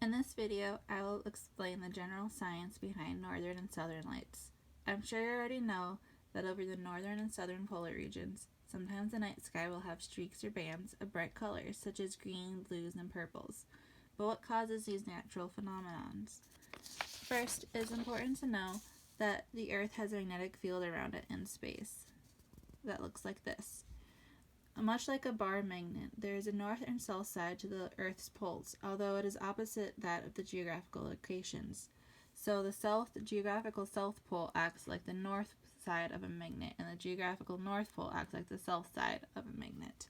In this video, I will explain the general science behind northern and southern lights. I'm sure you already know that over the northern and southern polar regions, sometimes the night sky will have streaks or bands of bright colors such as green, blues, and purples. But what causes these natural phenomenons? First, it's important to know that the Earth has a magnetic field around it in space that looks like this. Much like a bar magnet, there is a north and south side to the Earth's poles, although it is opposite that of the geographical locations. So the geographical south pole acts like the north side of a magnet, and the geographical north pole acts like the south side of a magnet.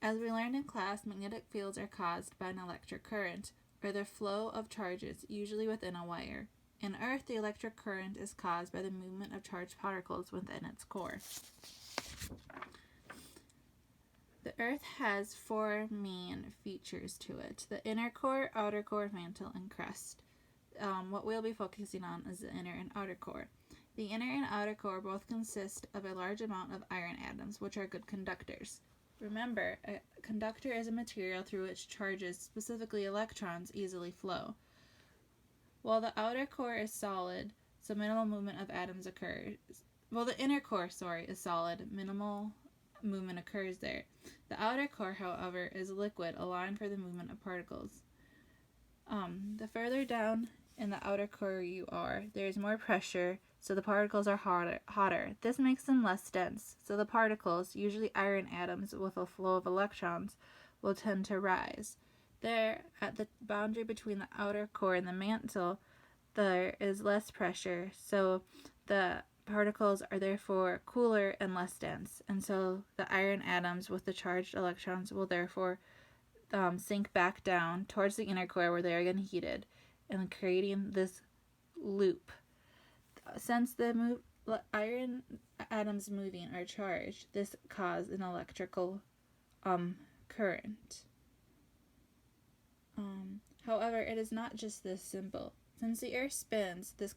As we learned in class, magnetic fields are caused by an electric current, or the flow of charges, usually within a wire. In Earth, the electric current is caused by the movement of charged particles within its core. The Earth has four main features to it: the inner core, outer core, mantle, and crust. What we'll be focusing on is the inner and outer core. The inner and outer core both consist of a large amount of iron atoms, which are good conductors. Remember, a conductor is a material through which charges, specifically electrons, easily flow. While the outer core is solid, so minimal movement of atoms occurs. Well, the inner core, is solid, minimal movement occurs there. The outer core, however, is liquid, allowing for the movement of particles. The further down in the outer core you are, there is more pressure, so the particles are hotter. This makes them less dense, so the particles, usually iron atoms with a flow of electrons, will tend to rise. There, at the boundary between the outer core and the mantle, there is less pressure, so the particles are therefore cooler and less dense, and so the iron atoms with the charged electrons will therefore sink back down towards the inner core where they are again heated, and creating this loop. Since the iron atoms moving are charged, this causes an electrical current. However, it is not just this simple. Since the Earth spins, this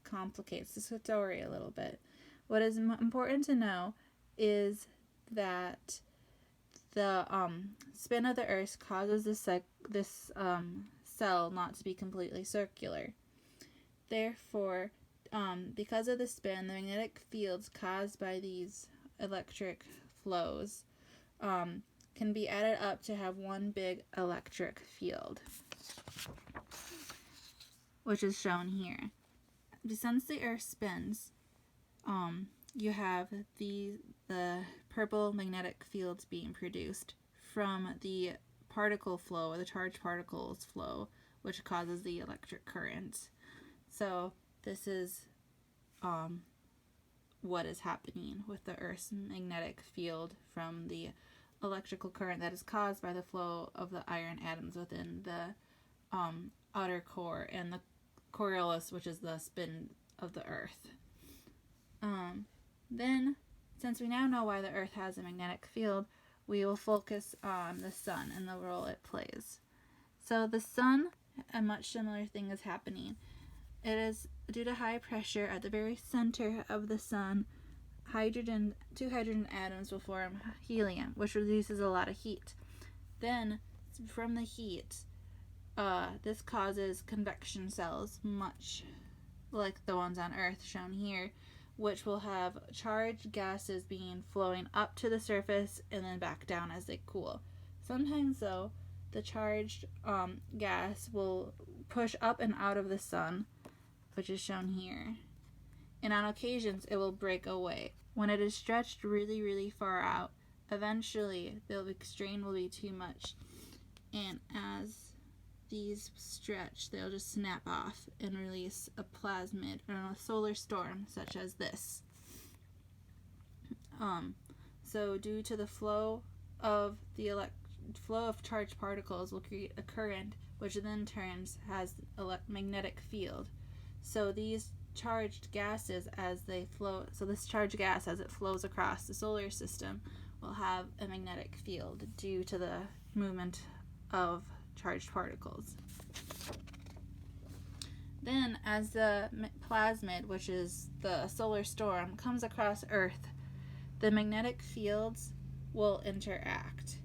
complicates the story a little bit. What is important to know is that the spin of the Earth causes this cell not to be completely circular. Therefore, because of the spin, the magnetic fields caused by these electric flows can be added up to have one big electric field, which is shown here. Since the Earth spins, you have the purple magnetic fields being produced from the particle flow, or the charged particles flow, which causes the electric current. So this is what is happening with the Earth's magnetic field from the electrical current that is caused by the flow of the iron atoms within the outer core and the Coriolis, which is the spin of the Earth. Then, since we now know why the Earth has a magnetic field, we will focus on the sun and the role it plays. So the sun, a much similar thing is happening. It is due to high pressure at the very center of the sun. Two hydrogen atoms will form helium, which releases a lot of heat. Then, from the heat, this causes convection cells, much like the ones on Earth shown here, which will have charged gases flowing up to the surface and then back down as they cool. Sometimes, though, the charged gas will push up and out of the sun, which is shown here. And on occasions, it will break away. When it is stretched really, really far out, eventually the strain will be too much. And as these stretch, they'll just snap off and release a plasmid or a solar storm such as this. So due to the flow of charged particles will create a current, which then has a magnetic field. So these charged gases this charged gas as it flows across the solar system will have a magnetic field due to the movement of charged particles. Then, as the plasmid, which is the solar storm, comes across Earth, the magnetic fields will interact.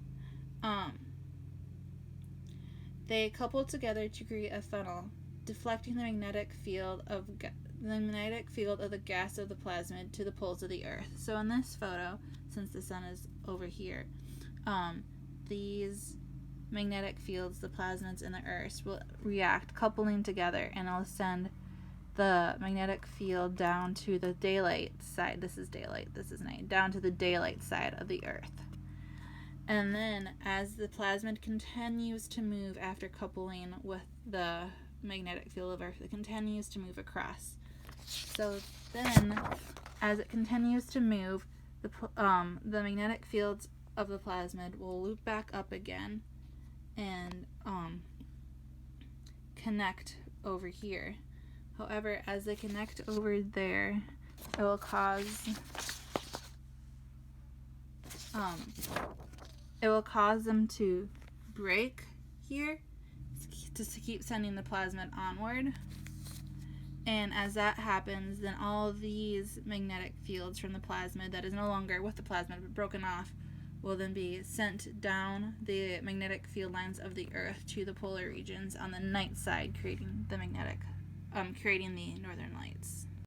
They couple together to create a funnel, deflecting the magnetic field of the gas of the plasmid to the poles of the Earth. So in this photo, since the sun is over here, these magnetic fields, the plasmids and the Earth, will react, coupling together, and it'll send the magnetic field down to the daylight side. This is daylight, this is night. Down to the daylight side of the Earth. And then, as the plasmid continues to move after coupling with the magnetic field of Earth, it continues to move across. So then, as it continues to move, the magnetic fields of the plasmid will loop back up again and connect over here. However, as they connect over there, it will cause them to break here to keep sending the plasmid onward. And as that happens, then all of these magnetic fields from the plasmid that is no longer with the plasmid but broken off will then be sent down the magnetic field lines of the Earth to the polar regions on the night side, creating the northern lights.